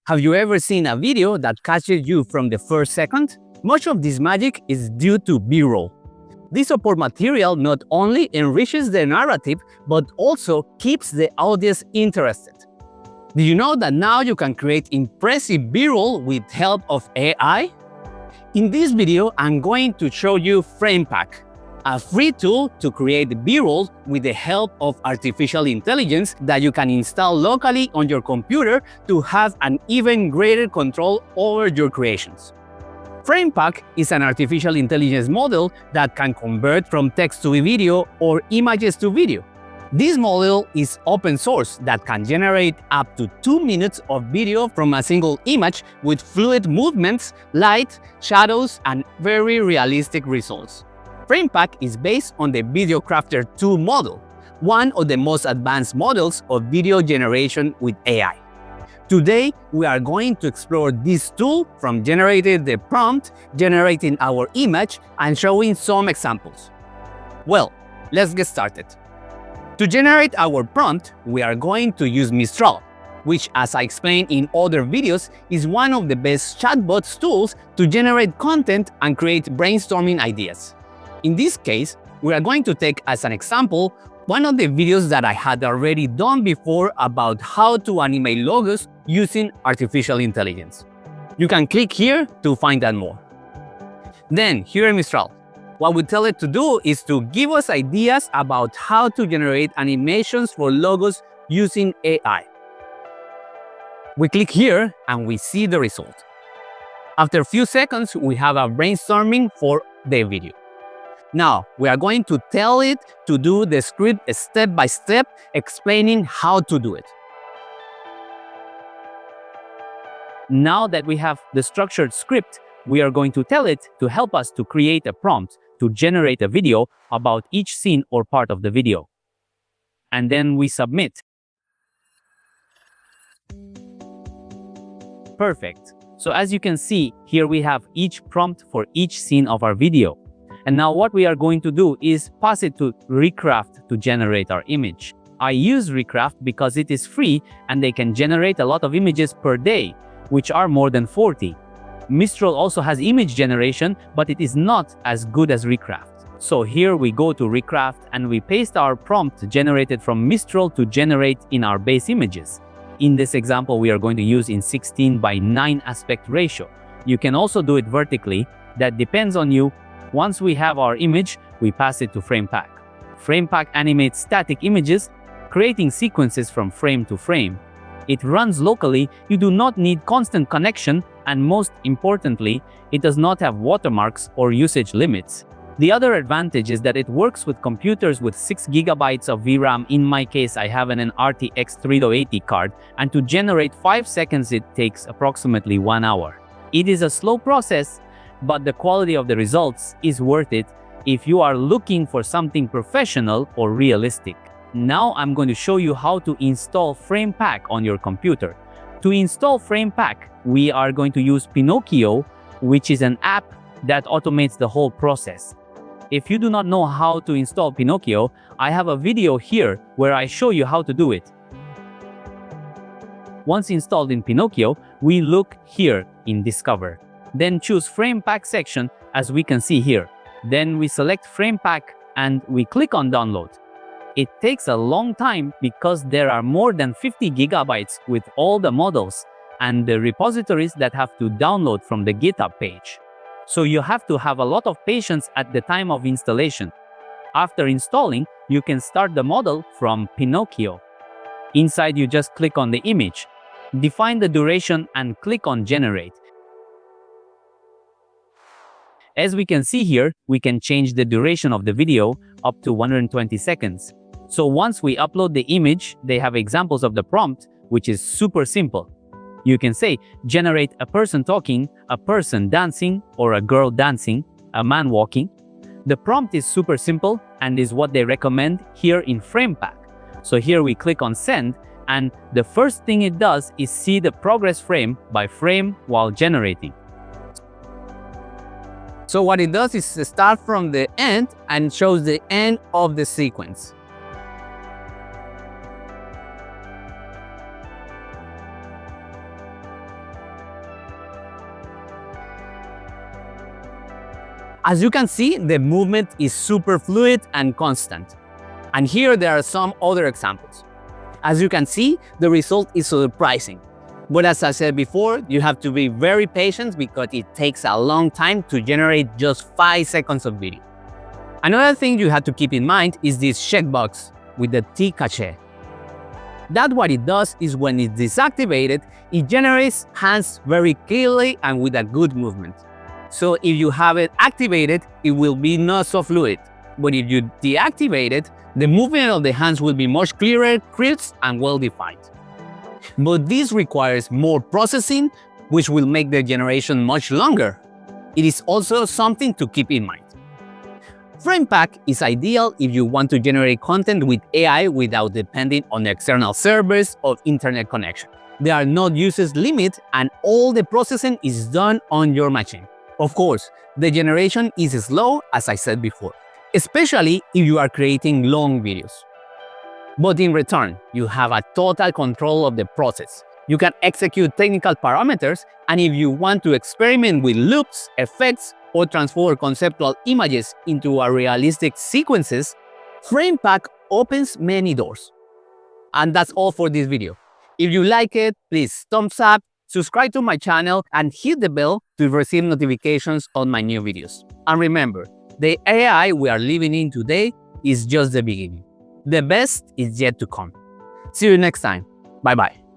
Have you ever seen a video that catches you from the first second? Much of this magic is due to B-roll. This support material not only enriches the narrative, but also keeps the audience interested. Do you know that now you can create impressive B-roll with help of AI? In this video, I'm going to show you Framepack, a free tool to create B-roll with the help of artificial intelligence that you can install locally on your computer to have an even greater control over your creations. Framepack is an artificial intelligence model that can convert from text to video or images to video. This model is open source that can generate up to 2 minutes of video from a single image with fluid movements, light, shadows, and very realistic results. Framepack is based on the Video Crafter 2 model, one of the most advanced models of video generation with AI. Today, we are going to explore this tool from generating the prompt, generating our image, and showing some examples. Well, let's get started. To generate our prompt, we are going to use Mistral, which, as I explained in other videos, is one of the best chatbot tools to generate content and create brainstorming ideas. In this case, we are going to take as an example one of the videos that I had already done before about how to animate logos using artificial intelligence. You can click here to find out more. Then, here in Mistral, what we tell it to do is to give us ideas about how to generate animations for logos using AI. We click here and we see the result. After a few seconds, we have a brainstorming for the video. Now, we are going to tell it to do the script step by step, explaining how to do it. Now that we have the structured script, we are going to tell it to help us to create a prompt to generate a video about each scene or part of the video. And then we submit. Perfect. So as you can see, here we have each prompt for each scene of our video. And now what we are going to do is pass it to Recraft to generate our image. I use Recraft because it is free and they can generate a lot of images per day, which are more than 40. Mistral also has image generation, but it is not as good as Recraft. So here we go to Recraft and we paste our prompt generated from Mistral to generate in our base images. In this example, we are going to use in 16:9 aspect ratio. You can also do it vertically. That depends on you. Once we have our image, we pass it to Framepack. Framepack animates static images, creating sequences from frame to frame. It runs locally, you do not need constant connection, and most importantly, it does not have watermarks or usage limits. The other advantage is that it works with computers with 6 GB of VRAM. In my case, I have an RTX 3080 card, and to generate 5 seconds it takes approximately 1 hour. It is a slow process, but the quality of the results is worth it if you are looking for something professional or realistic. Now I'm going to show you how to install Framepack on your computer. To install Framepack, we are going to use Pinocchio, which is an app that automates the whole process. If you do not know how to install Pinocchio, I have a video here where I show you how to do it. Once installed in Pinocchio, we look here in Discover. Then choose Framepack section, as we can see here. Then we select Framepack and we click on download. It takes a long time because there are more than 50 gigabytes with all the models and the repositories that have to download from the GitHub page. So you have to have a lot of patience at the time of installation. After installing, you can start the model from Pinocchio. Inside, you just click on the image, define the duration and click on Generate. As we can see here, we can change the duration of the video up to 120 seconds. So once we upload the image, they have examples of the prompt, which is super simple. You can say, generate a person talking, a person dancing, or a girl dancing, a man walking. The prompt is super simple and is what they recommend here in Framepack. So here we click on send, and the first thing it does is see the progress frame by frame while generating. So what it does is start from the end and shows the end of the sequence. As you can see, the movement is super fluid and constant. And here there are some other examples. As you can see, the result is surprising. But as I said before, you have to be very patient because it takes a long time to generate just 5 seconds of video. Another thing you have to keep in mind is this checkbox with the T cache. That what it does is when it's deactivated, it generates hands very clearly and with a good movement. So if you have it activated, it will be not so fluid. But if you deactivate it, the movement of the hands will be much clearer, crisp, and well-defined. But this requires more processing, which will make the generation much longer. It is also something to keep in mind. Framepack is ideal if you want to generate content with AI without depending on external servers or internet connection. There are no usage limit and all the processing is done on your machine. Of course, the generation is slow, as I said before, especially if you are creating long videos. But in return, you have a total control of the process. You can execute technical parameters, and if you want to experiment with loops, effects, or transform conceptual images into a realistic sequences, Framepack opens many doors. And that's all for this video. If you like it, please thumbs up, subscribe to my channel, and hit the bell to receive notifications on my new videos. And remember, the AI we are living in today is just the beginning. The best is yet to come. See you next time. Bye-bye.